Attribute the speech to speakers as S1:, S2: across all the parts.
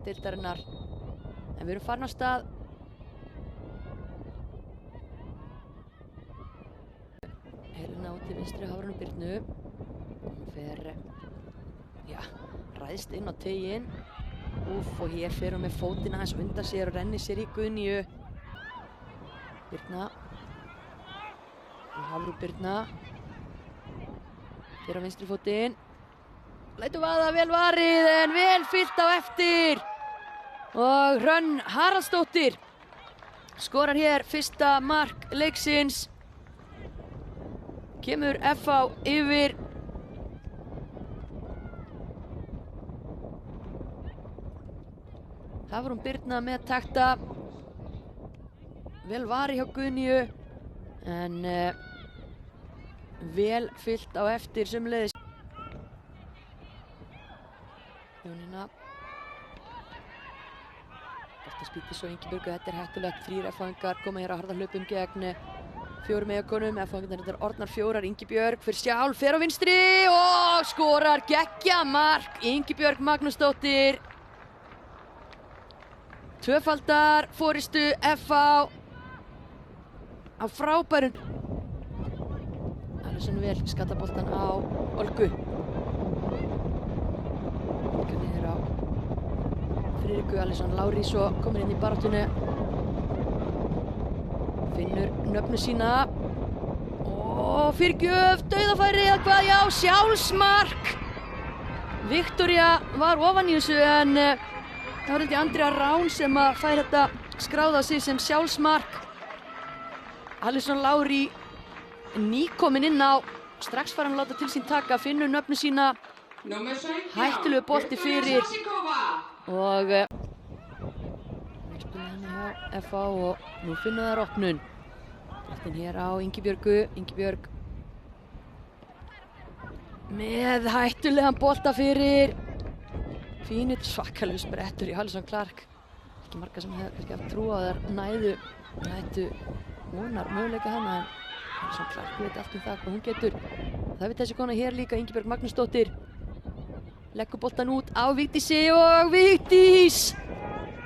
S1: deildarinnar. En við erum farin af stað. Helena út í vinstri hafranum Birnu. Hún fer, ræðst inn á teiginn. Og hér fer hún með fótinn aðeins undan sér og rennir sér í Guðnýju. Birna. Hafrún Birna. Fer á vinstri fótinn. Lætur vaða, vel varið en vel fyllt á eftir. Og Hrönn Haraldsdóttir skorar hér fyrsta mark leiksins. Kemur FH yfir. Hafrún Birna með takta. Vel varið hjá Guðnýju en vel fyllt á eftir sömuleiðis. Jónína. Spýti svo Ingibjörgu, þetta hættulegt. 3 F-fangar koma hér á harða hlaupum gegn 4 meðakonum. F-fangarnir þetta orðnar 4. Ingibjörg fyrir sjálf, fer á vinstri og skorar geggja mark. Ingibjörg Magnúsdóttir. Tvöfaldar forystu FH á frábærum. Alveg svona vel skalla boltan á Olgu. Niður á Friðriku Alisson Lári svo komin inn í baráttunni. Finnur nöfnu sína og fyrirgjöf, dauðafæri eða hvað, já, sjálfsmark. Viktoría var ofan í þessu en það var held ég Andrea Rán sem að fær þetta skráða sig sem sjálfsmark. Alisson Lári nýkomin inn á, strax farin að láta til sín taka, finnur nöfnu sína. Hættulegu bolti fyrir og spila henni hjá FH og nú finna þær opnun. Boltinn hér á Ingibjörgu. Ingibjörg með hættulegan bolta fyrir. Fínur svakalegu sprettur í Alisson Clark. Ekki marga sem hefði kannski haft trú á þær nættu vonar möguleika hana en Alisson Clark veit allt það hvað hún getur. Það veit þessi kona hér líka, Ingibjörg Magnúsdóttir. Leggur boltan út á Vigdísi og Vigdís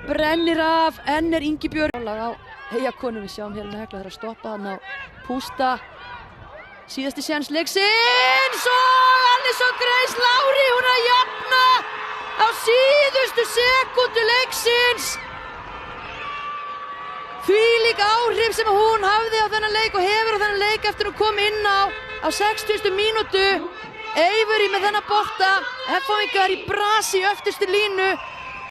S1: brennir af. Enn Ingibjörg á heijakonu. Við sjáum hérna Hekla þeirra að stoppa hann á pústa. Síðasti séns leiksins og Alisson Grace Lári, hún að jafna á síðustu sekúndu leiksins. Þvílík áhrif sem hún hafði á þennan leik og hefur á þennan leik eftir að koma inn á 60. mínútu. Eivori með þennan bolta, F-fangar í brasi í öftustu línu